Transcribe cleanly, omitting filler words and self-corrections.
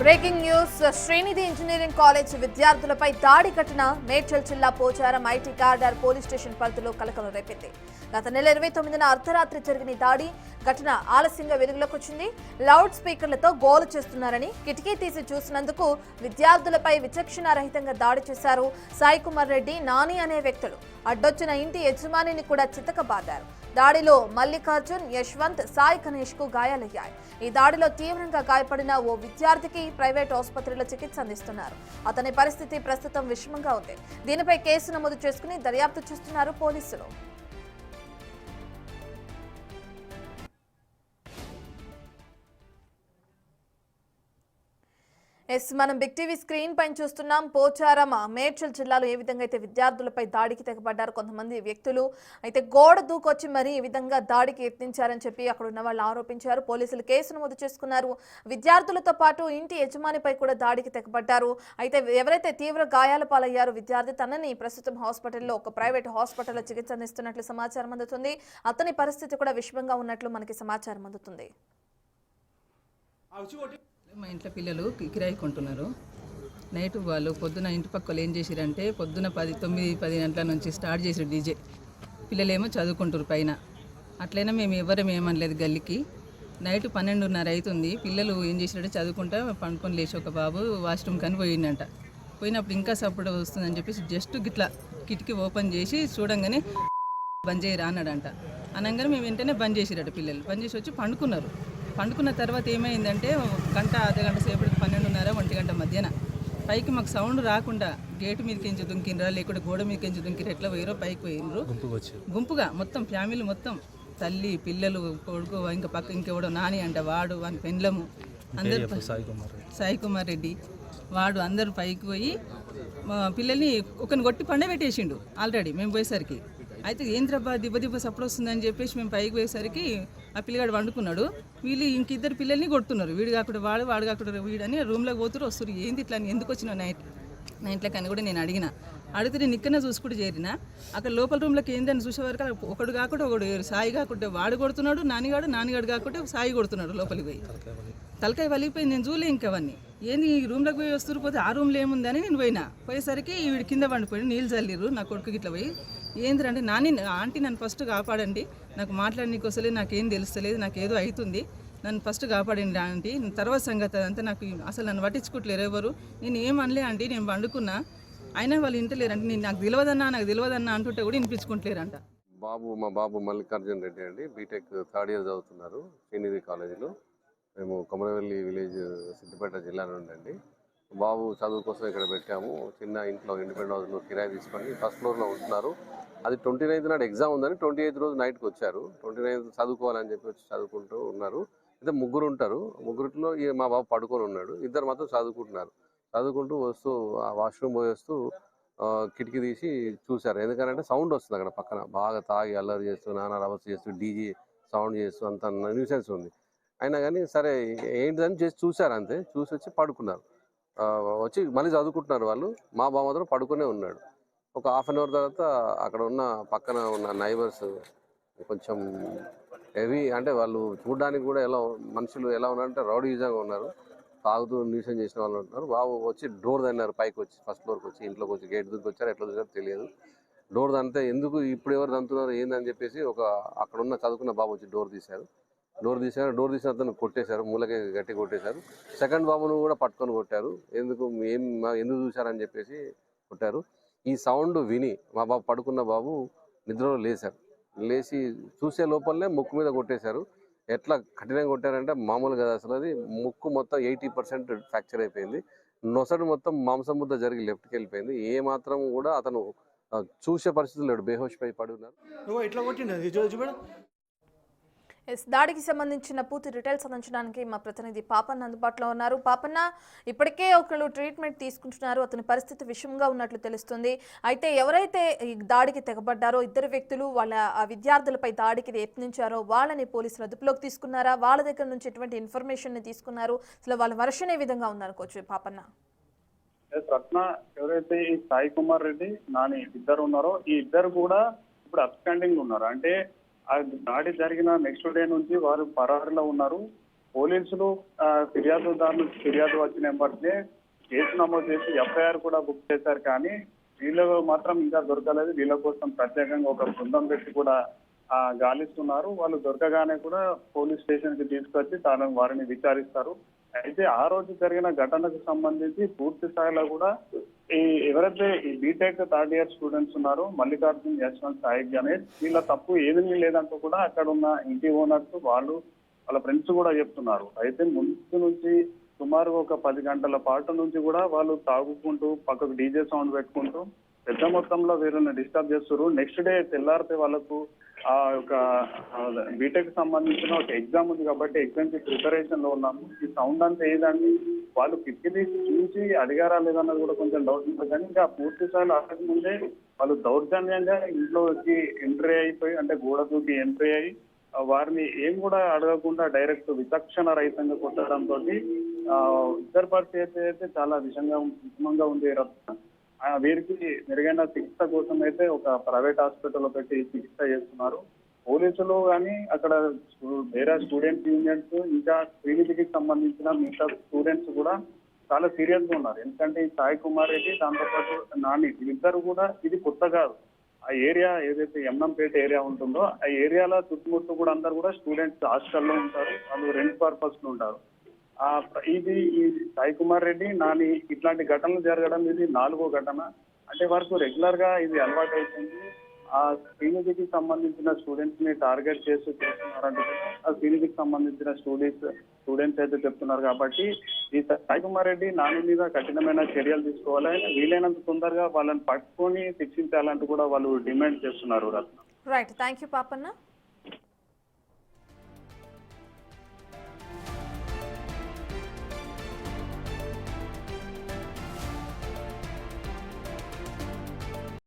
Breaking news Srinidhi engineering college విద్యార్థులపై దాడి ఘటన మేడ్చల్ జిల్లా Pocharam IT corridor police station పరిధిలో కలకలం రేపింది. గత నెల 29న అర్ధరాత్రి జరిగిన ఘటన ఆలస్యంగా వెలుగులోకి వచ్చింది. లౌడ్ స్పీకర్లతో గోలు చేస్తున్నారని కిటికీ తీసి చూసినందుకు విద్యార్థులపై విచక్షణారహితంగా దాడి చేశారు. సాయి కుమార్ రెడ్డి, నాని అనే వ్యక్తులు అడ్డొచ్చిన ఇంటి యజమానిని కూడా చితకబాదారు. దాడిలో మల్లికార్జున్, యశ్వంత్, సాయి గణేష్ కు గాయాలయ్యాయి. ఈ దాడిలో తీవ్రంగా గాయపడిన ఓ విద్యార్థికి ప్రైవేట్ ఆసుపత్రిలో చికిత్స అందిస్తున్నారు. అతని పరిస్థితి ప్రస్తుతం విషమంగా ఉంది. దీనిపై కేసు నమోదు చేసుకుని దర్యాప్తు చేస్తున్నారు పోలీసులు. మనం బిగ్ టీవీ స్క్రీన్ పైన చూస్తున్నాం. పోచారం మేడ్చల్ జిల్లాలో ఏ విధంగా అయితే విద్యార్థులపై దాడికి తెగబడ్డారు కొంతమంది వ్యక్తులు, అయితే గోడ దూకొచ్చి మరీ ఈ విధంగా దాడికి యత్నించారని చెప్పి అక్కడ ఉన్న వాళ్ళు ఆరోపించారు. పోలీసులు కేసు నమోదు చేసుకున్నారు. విద్యార్థులతో పాటు ఇంటి యజమానిపై కూడా దాడికి తెగబడ్డారు. అయితే ఎవరైతే తీవ్ర గాయాల పాలయ్యారో విద్యార్థి, తనని ప్రస్తుతం హాస్పిటల్లో ఒక ప్రైవేట్ హాస్పిటల్లో చికిత్స అందిస్తున్నట్లు సమాచారం అందుతుంది. అతని పరిస్థితి కూడా విషమంగా ఉన్నట్లు మనకి సమాచారం అందుతుంది. మా ఇంట్లో పిల్లలు కిరాయి కొంటున్నారు. నైట్ వాళ్ళు పొద్దున ఇంటి పక్కలు ఏం చేసిరంటే పొద్దున 9-10 గంటల నుంచి స్టార్ట్ చేసారు డీజే. పిల్లలేమో చదువుకుంటారు పైన. అట్లయినా మేము ఎవరం ఏమనలేదు. గల్లికి నైట్ 12:30 అవుతుంది. పిల్లలు ఏం చేసినట్టే చదువుకుంటా పండుకొని లేచి ఒక బాబు వాష్రూమ్ కానీ పోయిందంట. పోయినప్పుడు ఇంకా సపోర్ట్ వస్తుందని చెప్పేసి జస్ట్ గిట్లా కిటికీ ఓపెన్ చేసి చూడంగానే బంద్ చేయరా అన్నాడంట. అనగానే మేము వెంటనే బంద్ చేసిరట. పిల్లలు బంద్ చేసి వచ్చి పండుకున్నారు. పండుకున్న తర్వాత ఏమైందంటే గంట అర్ధగంట సేపటికి 12:30-1 గంట మధ్యాహ్న పైకి మాకు సౌండ్ రాకుండా గేటు మీదకించి దుంకినరా లేకుంటే గోడ మీదకించి దుంకిరా ఎట్లా పోయారో పైకి పోయినరు గుంపుగా. మొత్తం ఫ్యామిలీ మొత్తం, తల్లి, పిల్లలు, కొడుకు, ఇంకా పక్క ఇంకెవడో నాని అంట వాడు, వాని పెండ్లము అందరు, సాయి కుమార్ రెడ్డి వాడు అందరు పైకి పోయి పిల్లల్ని ఒకరిని కొట్టి పండబెట్టేసిండు ఆల్రెడీ మేము పోయేసరికి. అయితే ఏంద్రబ్బా దిబ్బ సప్పుడు వస్తుందని చెప్పేసి మేము పైకి పోయేసరికి ఆ పిల్లగాడు వండుకున్నాడు. వీళ్ళు ఇంకిద్దరు పిల్లల్ని కొడుతున్నారు. వీడు కాకుండా వాడు కాకుండా వీడని రూమ్లోకి పోతున్నారు. వస్తారు. ఏంది ఇట్లా ఎందుకు వచ్చినావు నైట్లోకి అని కూడా నేను అడిగితే నేను ఇక్కడనే చూసుకుంటూ చేరినా. అక్కడ లోపల రూమ్లోకి ఏందని చూసే వరకు ఒకడు కాకుండా ఒకడు సాయి కాకుండా వాడు కొడుతున్నాడు, నానిగాడు కాకుండా సాయి కొడుతున్నాడు. లోపలికి పోయి తలకాయ వలిగిపోయింది. నేను చూడలే ఇంకవన్నీ. ఏంది ఈ రూమ్లోకి పోయి వస్తూ పోతే ఆ రూమ్లో ఏముందని నేను పోయేసరికి వీడు కింద పండిపోయి నీళ్ళు చల్లిరు. నా కొడుకు ఇట్లా పోయి ఏంద్రంటే ఆంటీ నన్ను ఫస్ట్ కాపాడండి, నాకు మాట్లాడనీకి వస్తలేదు, నాకేం తెలుస్తలేదు, నాకేదో అవుతుంది, నన్ను ఫస్ట్ కాపాడండి ఆంటీ, తర్వాత సంగతి అదంతా నాకు అసలు నన్ను పట్టించుకోవట్లేరు ఎవరు, నేను ఏమనలే ఆంటీ, నేను పండుకున్నా, అయినా వాళ్ళు ఇంటలేరంటే నేను నాకు తెలియదన్నా అంటుంటే కూడా వినిపించుకుంటలేరంట. మా బాబు మల్లికార్జున్ రెడ్డి అండి, బీటెక్ 3rd ఇయర్ చదువుతున్నారు శ్రీనిధి కాలేజీలో. మేము కొమరవెల్లి విలేజ్ సిద్దిపేట జిల్లా నుండి అండి. బాబు చదువు కోసం ఇక్కడ పెట్టాము. చిన్న ఇంట్లో ఇండిపెండెంట్ హౌస్లో కిరాయి తీసుకొని ఫస్ట్ ఫ్లోర్లో ఉంటున్నారు. అది 29th నాడు ఎగ్జామ్ ఉందని 28th రోజు నైట్కి వచ్చారు. 29th చదువుకోవాలని చెప్పి వచ్చి చదువుకుంటూ ఉన్నారు. అయితే ముగ్గురు ఉంటారు. ముగ్గురిలో మా బాబు పడుకొని ఉన్నాడు. ఇద్దరు మాత్రం చదువుకుంటున్నారు. చదువుకుంటూ వస్తూ వాష్రూమ్ పోయేస్తూ కిటికీ తీసి చూశారు. ఎందుకంటే సౌండ్ వస్తుంది అక్కడ పక్కన, బాగా తాగి అల్లరి చేస్తూ నానా రవస్ చేస్తూ డీజే సౌండ్ చేస్తూ అంత న్యూసెన్స్ ఉంది. అయినా కానీ సరే ఏంటిదని చేసి చూశారు. అంతే చూసి వచ్చి పడుకున్నారు. వచ్చి మళ్ళీ చదువుకుంటున్నారు వాళ్ళు. మా బాబు మాత్రం పడుకునే ఉన్నాడు. ఒక 1/2 అవర్ తర్వాత అక్కడ ఉన్న పక్కన ఉన్న నైబర్స్ కొంచెం హెవీ, అంటే వాళ్ళు చూడడానికి కూడా మనుషులు ఎలా ఉన్నారంటే రౌడీజంగా ఉన్నారు. తాగుతూ న్యూసెన్స్ చేసిన వాళ్ళు ఉంటున్నారు. బాబు వచ్చి డోర్ తన్నారు. పైకి వచ్చి ఫస్ట్ ఫ్లోర్కి వచ్చి ఇంట్లోకి వచ్చి గేట్ దిగి వచ్చారు. ఎట్లా చూసారో తెలియదు. డోర్ దంతే ఎందుకు ఇప్పుడు ఎవరు దంతున్నారు ఏందని చెప్పేసి అక్కడ ఉన్న చదువుకున్న బాబు వచ్చి డోర్ తీశారు. డోర్ తీసిన అతను కొట్టేశారు. మూలకి గట్టి కొట్టేశారు. సెకండ్ బాబును కూడా పట్టుకొని కొట్టారు. ఎందుకు చూశారని చెప్పేసి కొట్టారు. ఈ సౌండ్ విని మా బాబు పడుకున్న బాబు నిద్రలో లేచి చూసే లోపలనే ముక్కు మీద కొట్టేశారు. ఎట్లా కఠినంగా కొట్టారంటే మామూలు కదా అసలు. అది ముక్కు మొత్తం 80% ఫ్రాక్చర్ అయిపోయింది. నొసడు మొత్తం మాంసం ముద్ద జరిగి లెఫ్ట్కి వెళ్ళిపోయింది. ఏ మాత్రం కూడా అతను చూసే పరిస్థితులు లేడు. బేహోష్ పై పడి ఉన్నారు. దాడికి సంబంధించిన పూర్తి డీటెయిల్స్ అందించడానికి మా ప్రతినిధి పాపన్న అందుబాటులో ఉన్నారు. పాపన్న, ఇప్పటికే ఒకళ్ళు ట్రీట్మెంట్ తీసుకుంటున్నారు. అతని పరిస్థితి విషమంగా ఉన్నట్లు తెలుస్తుంది. అయితే ఎవరైతే ఈ దాడికి తెగబడ్డారో ఇద్దరు వ్యక్తులు వాళ్ళ విద్యార్థులపై దాడికి యత్నించారో వాళ్ళని పోలీసులు అదుపులోకి తీసుకున్నారా? వాళ్ళ దగ్గర నుంచి ఎటువంటి ఇన్ఫర్మేషన్ తీసుకున్నారు? అసలు వాళ్ళ వర్షన్ ఏ విధంగా ఉందనుకోవచ్చు పాపన్న? రత్న, ఎవరైతే ఈ సాయి కుమార్ రెడ్డి, నాని ఇద్దరు ఉన్నారో ఈ ఇద్దరు కూడా ఇప్పుడు అబ్స్టాండింగ్ ఉన్నారు. అంటే ఆ దాడి జరిగిన నెక్స్ట్ డే నుంచి వారు పరారీలో ఉన్నారు. పోలీసులు ఫిర్యాదుదారులు ఫిర్యాదు వచ్చిన వెంబడే కేసు నమోదు చేసి ఎఫ్ఐఆర్ కూడా బుక్ చేశారు. కానీ వీళ్ళు మాత్రం ఇంకా దొరకలేదు. వీళ్ళ కోసం ప్రత్యేకంగా ఒక బృందం పెట్టి కూడా గాలిస్తున్నారు. వాళ్ళు దొరకగానే కూడా పోలీస్ స్టేషన్ కి తీసుకొచ్చి వారిని విచారిస్తారు. అయితే ఆ రోజు జరిగిన ఘటనకు సంబంధించి పూర్తి స్థాయిలో కూడా ఎవరైతే ఈ బీటెక్ థర్డ్ ఇయర్ స్టూడెంట్స్ ఉన్నారో మల్లికార్జున్, యశ్వంత్, సాయి గణేష్, వీళ్ళ తప్పు ఏమీ లేదంటూ కూడా అక్కడ ఉన్న ఇంటి ఓనర్స్ వాళ్ళ ఫ్రెండ్స్ కూడా చెప్తున్నారు. అయితే ముందు నుంచి సుమారు ఒక 10 గంటల పాటు నుంచి కూడా వాళ్ళు తాగుకుంటూ పక్కకు డీజే సౌండ్ పెట్టుకుంటూ పెద్ద మొత్తంలో వీళ్ళని డిస్టర్బ్ చేస్తారు. నెక్స్ట్ డే తెల్లారితే వాళ్ళకు ఆ యొక్క బీటెక్ సంబంధించిన ఒక ఎగ్జామ్ ఉంది కాబట్టి ఎగ్జామ్ కి ప్రిపరేషన్ లో ఉన్నాము. ఈ సౌండ్ అంతా ఏదండి వాళ్ళు కిటికీ చూసి అడిగారా లేదన్నది కూడా కొంచెం డౌట్ ఉంటుంది. కానీ ఇంకా పూర్తి స్థాయిలో అక్కడి ముందే వాళ్ళు దౌర్జన్యంగా ఇంట్లోకి ఎంట్రీ అయిపోయి అంటే గోడ దూకి ఎంట్రీ అయ్యి వారిని ఏం కూడా అడగకుండా డైరెక్ట్ విచక్షణ రహితంగా కొట్టడంతో ఇద్దరు పరిస్థితి అయితే చాలా విషమంగా ఉంది. వీరికి మెరుగైన చికిత్స కోసం అయితే ఒక ప్రైవేట్ హాస్పిటల్లో పెట్టి చికిత్స చేస్తున్నారు పోలీసులు. కానీ అక్కడ వేరే స్టూడెంట్ యూనియన్స్ ఇంకా శ్రీనిధికి సంబంధించిన మిగతా స్టూడెంట్స్ కూడా చాలా సీరియస్ గా ఉన్నారు. ఎందుకంటే ఈ సాయి కుమార్ రెడ్డి దాంతోపాటు నాని వీళ్ళిద్దరు కూడా ఇది కొత్త కాదు. ఆ ఏరియా ఏదైతే ఎమ్నంపేట ఏరియా ఉంటుందో ఆ ఏరియాలో చుట్టుముట్టు కూడా అందరు కూడా స్టూడెంట్స్ హాస్టల్లో ఉంటారు. వాళ్ళు రెంట్ పర్పస్ లో ఉంటారు. ఈ సాయి కుమార్ రెడ్డి నాని ఇట్లాంటి ఘటనలు జరగడం ఇది 4వ ఘటన. అంటే వరకు రెగ్యులర్ గా ఇది అలవాటు అయిపోయింది. ఆ శ్రీనిధికి సంబంధించిన స్టూడెంట్స్ ని టార్గెట్ చేస్తూ చేస్తున్నారంటే ఆ శ్రీనిధికి సంబంధించిన స్టూడెంట్స్ అయితే చెప్తున్నారు. కాబట్టి ఈ సాయి కుమార్ రెడ్డి నాని మీద కఠినమైన చర్యలు తీసుకోవాలి. వీలైనంత తొందరగా వాళ్ళని పట్టుకొని శిక్షించాలంటూ కూడా వాళ్ళు డిమాండ్ చేస్తున్నారు. Right, thank you Papanna.